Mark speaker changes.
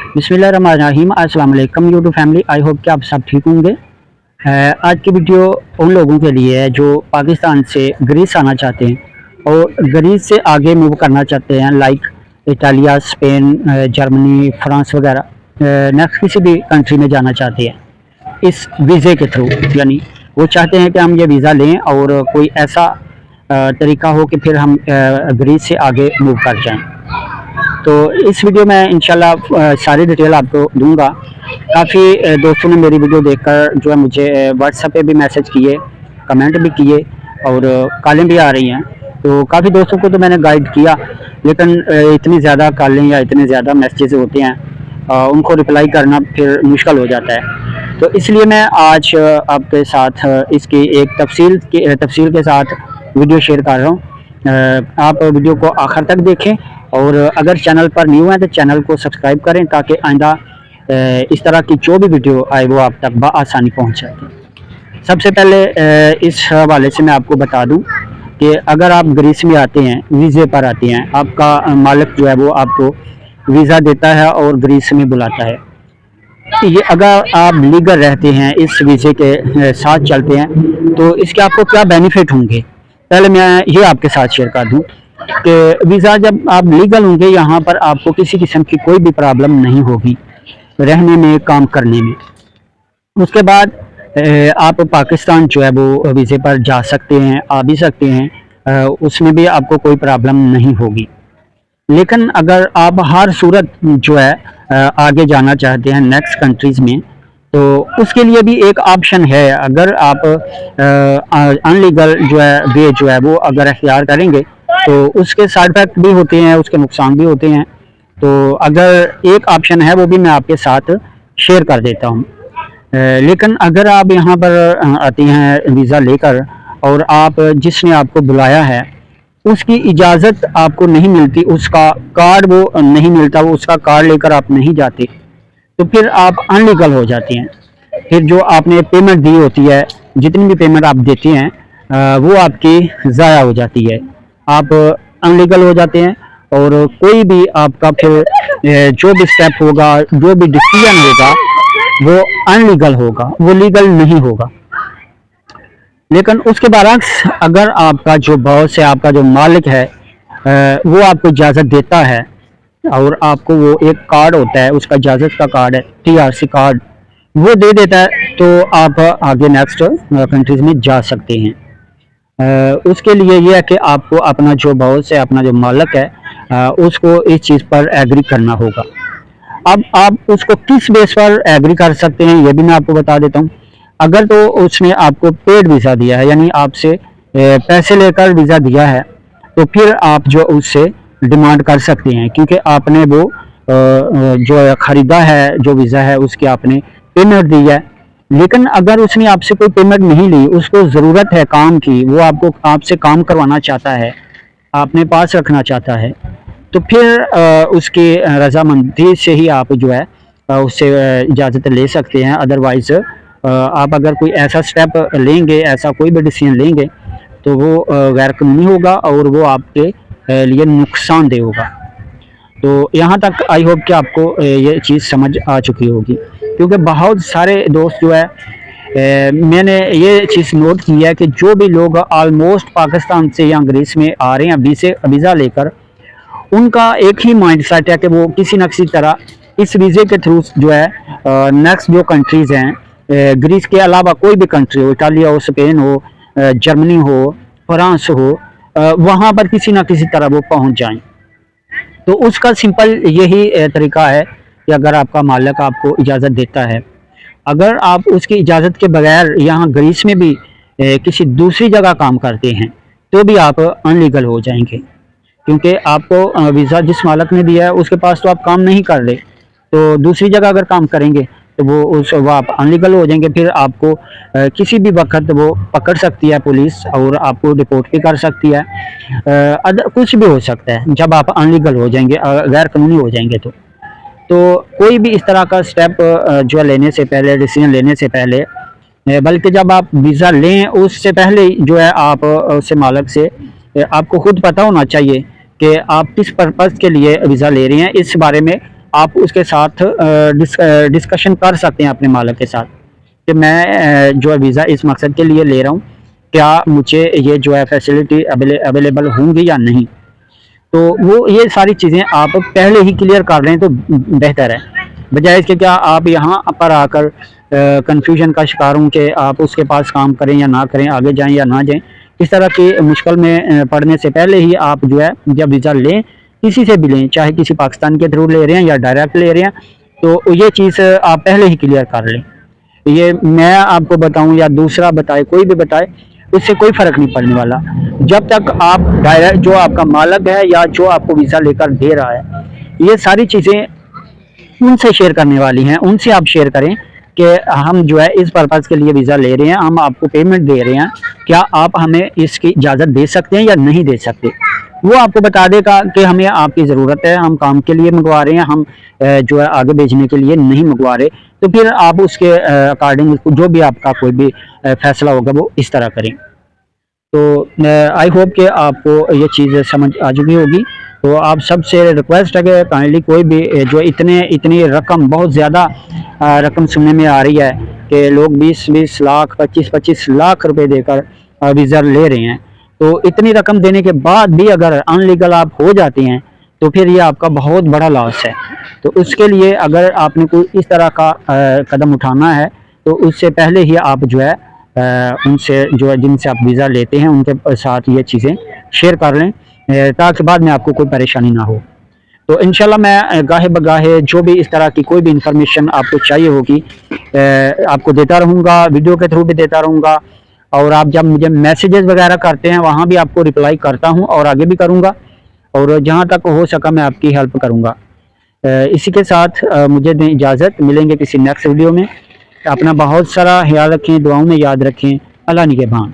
Speaker 1: बिस्मिल्लाहिर्रहमानिर्रहीम। अस्सलाम वालेकुम यूट्यूब फैमिली। आई होप कि आप सब ठीक होंगे। आज की वीडियो उन लोगों के लिए है जो पाकिस्तान से ग्रीस आना चाहते हैं और ग्रीस से आगे मूव करना चाहते हैं, like Italia, Spain, Germany, France वगैरह। नेक्स्ट किसी भी कंट्री में जाना चाहते हैं इस वीज़े के थ्रू, यानी वो चाहते हैं कि हम ये वीज़ा लें और कोई ऐसा तरीका हो कि फिर हम ग्रीस से आगे मूव कर जाएं। तो इस वीडियो में इंशाल्लाह सारी डिटेल आपको दूंगा। काफ़ी दोस्तों ने मेरी वीडियो देखकर जो है मुझे व्हाट्सएप पे भी मैसेज किए, कमेंट भी किए और कॉलें भी आ रही हैं। तो काफ़ी दोस्तों को तो मैंने गाइड किया, लेकिन इतनी ज़्यादा कॉलें या इतने ज़्यादा मैसेजेस होते हैं, उनको रिप्लाई करना फिर मुश्किल हो जाता है। तो इसलिए मैं आज आपके साथ इसकी एक तफसील के साथ वीडियो शेयर कर रहा हूँ। आप वीडियो को आखिर तक देखें और अगर चैनल पर न्यू है तो चैनल को सब्सक्राइब करें ताकि आइंदा इस तरह की जो भी वीडियो आए वो आप तक बआसानी पहुंच सके। सबसे पहले इस हवाले से मैं आपको बता दूं कि अगर आप ग्रीस में आते हैं, वीज़े पर आते हैं, आपका मालिक जो है वो आपको वीज़ा देता है और ग्रीस में बुलाता है। ये अगर आप लीगल रहते हैं, इस वीज़े के साथ चलते हैं, तो इसके आपको क्या बेनिफिट होंगे, पहले मैं ये आपके साथ शेयर कर दूं कि वीज़ा जब आप लीगल होंगे यहाँ पर आपको किसी किस्म की कोई भी प्रॉब्लम नहीं होगी रहने में, काम करने में। उसके बाद आप पाकिस्तान जो है वो वीज़े पर जा सकते हैं, आ भी सकते हैं, उसमें भी आपको कोई प्रॉब्लम नहीं होगी। लेकिन अगर आप हर सूरत जो है आगे जाना चाहते हैं नेक्स्ट कंट्रीज़ में, तो उसके लिए भी एक ऑप्शन है। अगर आप अनलीगल जो है वे जो है वो अगर अख्तियार करेंगे तो उसके साइड इफेक्ट भी होते हैं, उसके नुकसान भी होते हैं। तो अगर एक ऑप्शन है वो भी मैं आपके साथ शेयर कर देता हूँ। लेकिन अगर आप यहाँ पर आते हैं वीज़ा लेकर और आप जिसने आपको बुलाया है उसकी इजाज़त आपको नहीं मिलती, उसका कार्ड वो नहीं मिलता, वो उसका कार्ड लेकर आप नहीं जाते, तो फिर आप अनलीगल हो जाते हैं। फिर जो आपने पेमेंट दी होती है, जितनी भी पेमेंट आप देते हैं, वो आपकी ज़ाया हो जाती है, आप अनलीगल हो जाते हैं और कोई भी आपका फिर जो भी स्टेप होगा, जो भी डिसीजन होगा वो अनलीगल होगा, वो लीगल नहीं होगा। लेकिन उसके बरक्स अगर आपका जो बॉस है, आपका जो मालिक है, वो आपको इजाज़त देता है और आपको वो एक कार्ड होता है, उसका इजाज़त का कार्ड है, TRC कार्ड, वो दे देता है, तो आप आगे नेक्स्ट कंट्रीज़ में जा सकते हैं। उसके लिए ये है कि आपको अपना जो बॉस है, अपना जो मालिक है, उसको इस चीज़ पर एग्री करना होगा। अब आप उसको किस बेस पर एग्री कर सकते हैं ये भी मैं आपको बता देता हूँ। अगर तो उसने आपको पेड वीज़ा दिया है, यानी आपसे पैसे लेकर वीज़ा दिया है, तो फिर आप जो उससे डिमांड कर सकते हैं, क्योंकि आपने वो जो ख़रीदा है, जो वीज़ा है उसकी आपने पेमेंट दी है। लेकिन अगर उसने आपसे कोई पेमेंट नहीं ली, उसको ज़रूरत है काम की, वो आपसे काम करवाना चाहता है, आपने पास रखना चाहता है, तो फिर उसकी रजामंदी से ही आप जो है उससे इजाज़त ले सकते हैं। अदरवाइज़ आप अगर कोई ऐसा स्टेप लेंगे, ऐसा कोई भी डिसीजन लेंगे, तो वो गैर कानूनी होगा और वो आपके लिए नुकसानदेह होगा। तो यहाँ तक आई होप कि आपको ये चीज़ समझ आ चुकी होगी, क्योंकि बहुत सारे दोस्त जो है मैंने ये चीज़ नोट की है कि जो भी लोग ऑलमोस्ट पाकिस्तान से या ग्रीस में आ रहे हैं वीज़ा लेकर, उनका एक ही माइंड सेट है कि वो किसी न किसी तरह इस वीज़े के थ्रू जो है नेक्स्ट जो कंट्रीज़ हैं, ग्रीस के अलावा कोई भी कंट्री हो, इटालिया हो, स्पेन हो, जर्मनी हो, फ्रांस हो, वहाँ पर किसी न किसी तरह वो पहुँच जाएं। तो उसका सिंपल यही तरीका है कि अगर आपका मालिक आपको इजाज़त देता है, अगर आप उसकी इजाज़त के बगैर यहाँ ग्रीस में भी किसी दूसरी जगह काम करते हैं, तो भी आप अनलीगल हो जाएंगे, क्योंकि आपको वीज़ा जिस मालिक ने दिया है उसके पास तो आप काम नहीं कर रहे, तो दूसरी जगह अगर काम करेंगे तो वो आप अनलीगल हो जाएंगे। फिर आपको किसी भी वक्त वो पकड़ सकती है पुलिस और आपको डिपोर्ट भी कर सकती है। कुछ भी हो सकता है जब आप अनलीगल हो जाएंगे, गैर कानूनी हो जाएंगे। तो कोई भी इस तरह का स्टेप जो लेने से पहले, डिसीजन लेने से पहले, बल्कि जब आप वीज़ा लें उससे पहले जो है आप उससे मालिक से आपको खुद पता होना चाहिए कि आप किस पर्पज़ के लिए वीज़ा ले रहे हैं। इस बारे में آپ اس کے ساتھ ڈسکشن کر سکتے ہیں اپنے مالک کے ساتھ کہ میں جو ہے ویزا اس مقصد کے لیے لے رہا ہوں، کیا مجھے یہ جو ہے فیسلٹی اویلیبل ہوں گی یا نہیں. تو وہ یہ ساری چیزیں آپ پہلے ہی کلیئر کر لیں تو بہتر ہے، بجائے اس کے کیا آپ یہاں پر آ کر کنفیوژن کا شکار ہوں کہ آپ اس کے پاس کام کریں یا نہ کریں، آگے جائیں یا نہ جائیں. اس طرح کی مشکل میں پڑنے سے پہلے ہی آپ جو ہے جب ویزا لیں، کسی سے بھی لیں، چاہے کسی پاکستان کے تھرو لے رہے ہیں یا ڈائریکٹ لے رہے ہیں، تو یہ چیز آپ پہلے ہی کلیئر کر لیں. یہ میں آپ کو بتاؤں یا دوسرا بتائے، کوئی بھی بتائے، اس سے کوئی فرق نہیں پڑنے والا. جب تک آپ ڈائریکٹ جو آپ کا مالک ہے یا جو آپ کو ویزا لے کر دے رہا ہے، یہ ساری چیزیں ان سے شیئر کرنے والی ہیں. ان سے آپ شیئر کریں کہ ہم جو ہے اس پرپز کے لیے ویزا لے رہے ہیں، ہم آپ کو پیمنٹ دے رہے ہیں، کیا آپ ہمیں اس کی اجازت دے سکتے ہیں یا نہیں دے سکتے. وہ آپ کو بتا دے گا کہ ہمیں آپ کی ضرورت ہے، ہم کام کے لیے منگوا رہے ہیں، ہم جو ہے آگے بھیجنے کے لیے نہیں منگوا رہے. تو پھر آپ اس کے اکارڈنگ جو بھی آپ کا کوئی بھی فیصلہ ہوگا وہ اس طرح کریں. تو آئی ہوپ کہ آپ کو یہ چیز سمجھ آ چکی ہوگی. تو آپ سب سے ریکویسٹ ہے کہ کائنڈلی کوئی بھی جو اتنی رقم، بہت زیادہ رقم سننے میں آ رہی ہے کہ لوگ 20 لاکھ 25 لاکھ روپے دے کر ویزا لے رہے ہیں، تو اتنی رقم دینے کے بعد بھی اگر ان لیگل آپ ہو جاتے ہیں تو پھر یہ آپ کا بہت بڑا لاس ہے. تو اس کے لیے اگر آپ نے کوئی اس طرح کا قدم اٹھانا ہے تو اس سے پہلے ہی آپ جو ہے ان سے جو ہے جن سے آپ ویزا لیتے ہیں ان کے ساتھ یہ چیزیں شیئر کر لیں تاکہ بعد میں آپ کو کوئی پریشانی نہ ہو. تو انشاءاللہ میں گاہے بگاہے جو بھی اس طرح کی کوئی بھی انفارمیشن آپ کو چاہیے ہوگی آپ کو دیتا رہوں گا، ویڈیو کے تھرو بھی دیتا رہوں گا، اور آپ جب مجھے میسیجز وغیرہ کرتے ہیں وہاں بھی آپ کو رپلائی کرتا ہوں اور آگے بھی کروں گا، اور جہاں تک ہو سکا میں آپ کی ہیلپ کروں گا. اسی کے ساتھ مجھے دیں اجازت، ملیں گے کسی نیکسٹ ویڈیو میں. اپنا بہت سارا خیال رکھیں، دعاؤں میں یاد رکھیں. اللہ نگہبان.